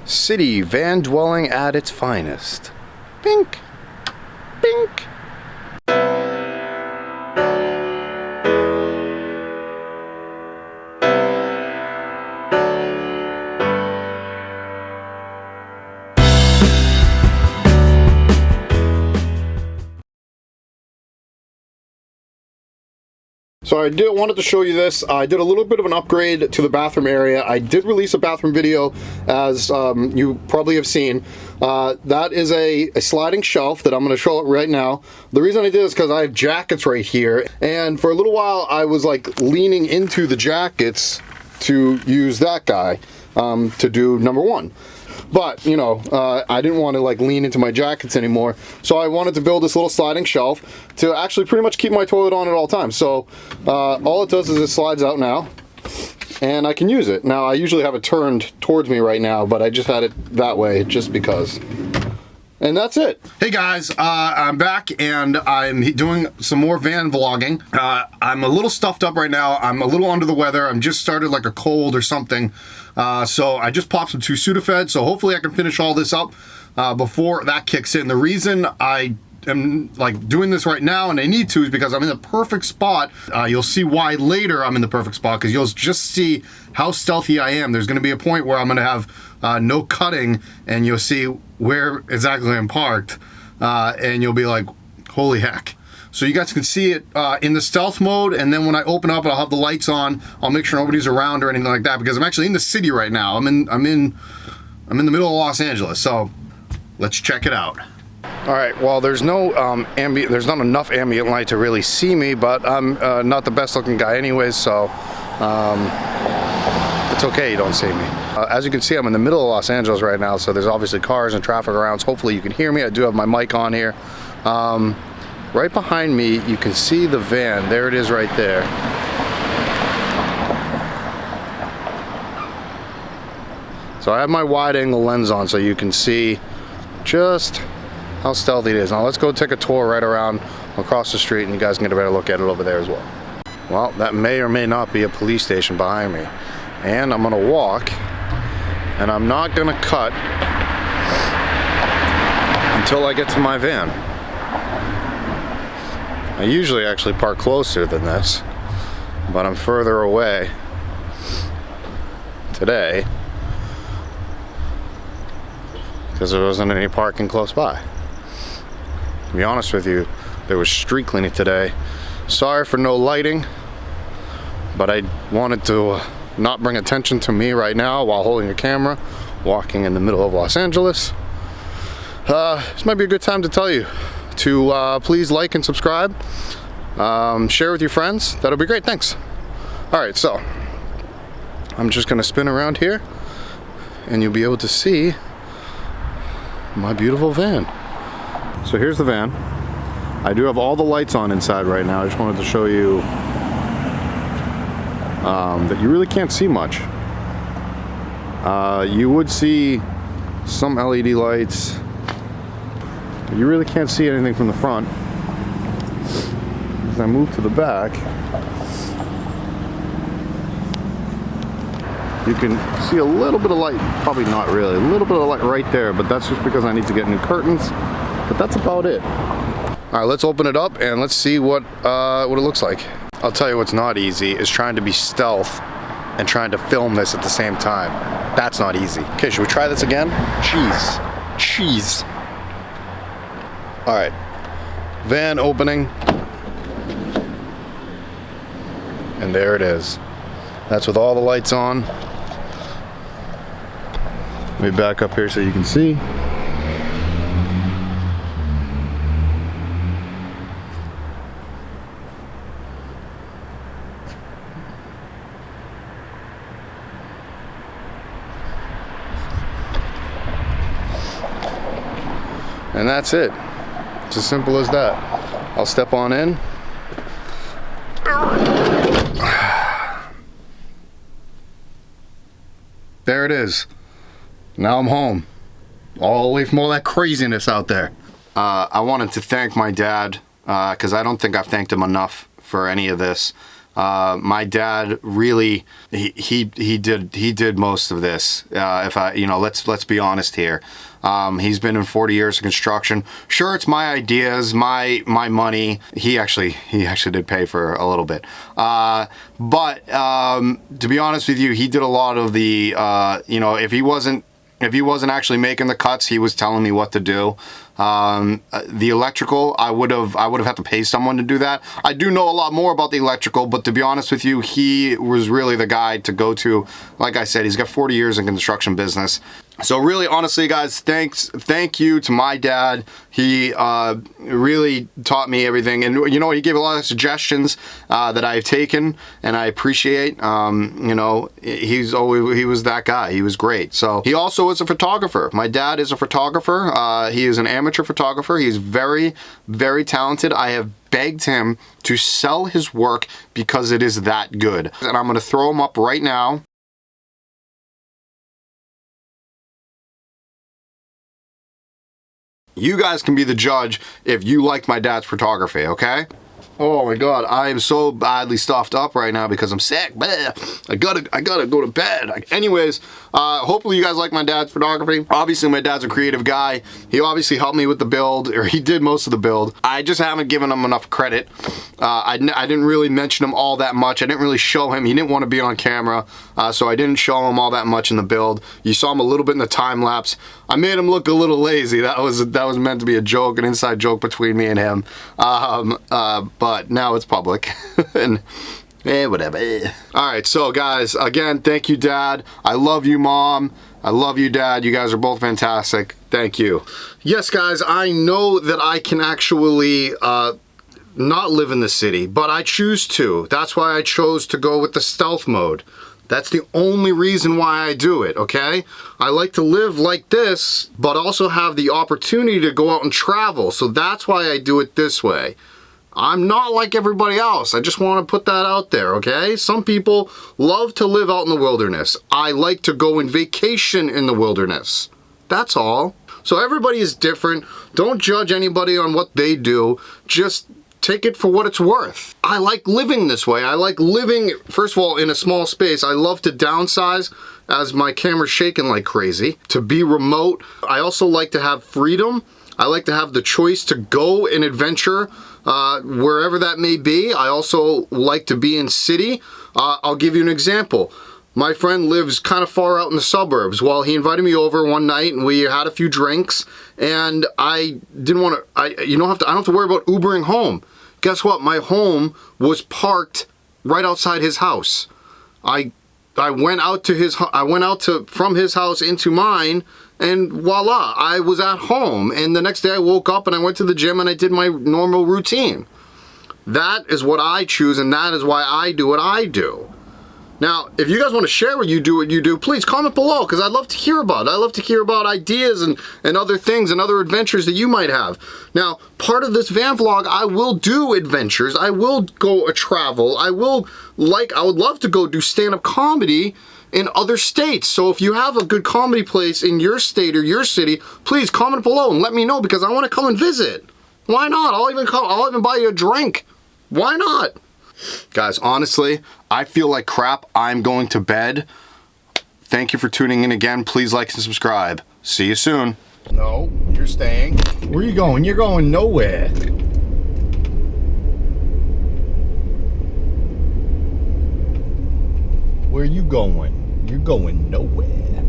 City van dwelling at its finest. Pink. Pink. So I wanted to show you this. I did a little bit of an upgrade to the bathroom area. I did release a bathroom video, as you probably have seen. That is a sliding shelf that I'm going to show it right now. The reason I did is because I have jackets right here, and for a little while I was like leaning into the jackets to use that guy to do number one. But, you know, I didn't want to like lean into my jackets anymore. So I wanted to build this little sliding shelf to actually pretty much keep my toilet on at all times. So all it does is it slides out now and I can use it. Now I usually have it turned towards me right now, but I just had it that way just because. And that's it. Hey guys, I'm back and I'm doing some more van vlogging. I'm a little stuffed up right now. I'm a little under the weather. I'm just started like a cold or something. So I just popped some 2 Sudafed, so hopefully I can finish all this up before that kicks in. The reason I am like doing this right now and I need to is because I'm in the perfect spot. You'll see why later I'm in the perfect spot, because you'll just see how stealthy I am. There's going to be a point where I'm going to have no cutting and you'll see where exactly I'm parked and you'll be like, holy heck. So you guys can see it in the stealth mode, and then when I open up, I'll have the lights on. I'll make sure nobody's around or anything like that, because I'm actually in the city right now. I'm in the middle of Los Angeles. So let's check it out. All right. Well, there's no there's not enough ambient light to really see me, but I'm not the best looking guy anyways, so it's okay you don't see me. As you can see, I'm in the middle of Los Angeles right now, so there's obviously cars and traffic around. So hopefully you can hear me. I do have my mic on here. Right behind me, you can see the van. There it is right there. So I have my wide angle lens on so you can see just how stealthy it is. Now let's go take a tour right around across the street and you guys can get a better look at it over there as well. Well, that may or may not be a police station behind me. And I'm gonna walk, and I'm not gonna cut until I get to my van. I usually actually park closer than this, but I'm further away today because there wasn't any parking close by. To be honest with you, there was street cleaning today. Sorry for no lighting, but I wanted to not bring attention to me right now while holding a camera, walking in the middle of Los Angeles. This might be a good time to tell you to please like and subscribe, share with your friends. That'll be great. Thanks. All right, so I'm just gonna spin around here and you'll be able to see my beautiful van. So here's the van. I do have all the lights on inside right now. I just wanted to show you that you really can't see much. You would see some LED lights. You really can't see anything from the front. As I move to the back, you can see a little bit of light, probably not really, a little bit of light right there, but that's just because I need to get new curtains, but that's about it. All right, let's open it up and let's see what it looks like. I'll tell you what's not easy is trying to be stealth and trying to film this at the same time. That's not easy. Okay, should we try this again? Cheese. All right, van opening, and there it is. That's with all the lights on. Let me back up here so you can see. And that's it. It's as simple as that. I'll step on in. There it is. Now I'm home. All away from all that craziness out there. I wanted to thank my dad, because I don't think I've thanked him enough for any of this. My dad really, he did most of this. If I, let's be honest here. He's been in 40 years of construction. Sure, it's my ideas, my money. He actually did pay for a little bit. But to be honest with you, he did a lot of the, if he wasn't actually making the cuts, he was telling me what to do. The electrical, I would have had to pay someone to do that. I do know a lot more about the electrical, but to be honest with you, he was really the guy to go to. Like I said, he's got 40 years in construction business. So really, honestly, guys, thank you to my dad. He really taught me everything, and he gave a lot of suggestions that I've taken, and I appreciate. He was that guy. He was great. So he also is a photographer. My dad is a photographer. He is an amateur photographer. He's very, very talented. I have begged him to sell his work because it is that good, and I'm going to throw him up right now. You guys can be the judge if you like my dad's photography, okay? Oh my God, I am so badly stuffed up right now because I'm sick. I gotta go to bed. Anyways, hopefully you guys like my dad's photography. Obviously, my dad's a creative guy. He obviously helped me with the build, or he did most of the build. I just haven't given him enough credit. I didn't really mention him all that much. I didn't really show him. He didn't want to be on camera, so I didn't show him all that much in the build. You saw him a little bit in the time lapse. I made him look a little lazy. That was meant to be a joke, an inside joke between me and him. But now it's public. And whatever. Alright, so guys, again, thank you, Dad. I love you, Mom. I love you, Dad. You guys are both fantastic. Thank you. Yes, guys, I know that I can actually not live in the city, but I choose to. That's why I chose to go with the stealth mode. That's the only reason why I do it, okay? I like to live like this, but also have the opportunity to go out and travel. So that's why I do it this way. I'm not like everybody else. I just want to put that out there, okay? Some people love to live out in the wilderness. I like to go on vacation in the wilderness. That's all. So everybody is different. Don't judge anybody on what they do. Just take it for what it's worth. I like living this way. I like living, first of all, in a small space. I love to downsize as my camera's shaking like crazy, to be remote. I also like to have freedom. I like to have the choice to go and adventure wherever that may be. I also like to be in city. I'll give you an example. My friend lives kind of far out in the suburbs. Well, he invited me over one night and we had a few drinks, and I didn't want to, I don't have to worry about Ubering home. Guess what? My home was parked right outside his house. I went out from his house into mine, and voila, I was at home. And the next day I woke up and I went to the gym and I did my normal routine. That is what I choose, and that is why I do what I do. Now, if you guys want to share what you do, please comment below, because I'd love to hear about it. I love to hear about ideas and other things and other adventures that you might have. Now, part of this van vlog, I will do adventures. I will go travel. I would love to go do stand-up comedy in other states. So if you have a good comedy place in your state or your city, please comment below and let me know, because I want to come and visit. Why not? I'll even buy you a drink. Why not? Guys, honestly, I feel like crap. I'm going to bed. Thank you for tuning in again. Please like and subscribe. See you soon. No, you're staying. Where are you going? You're going nowhere. Where are you going? You're going nowhere.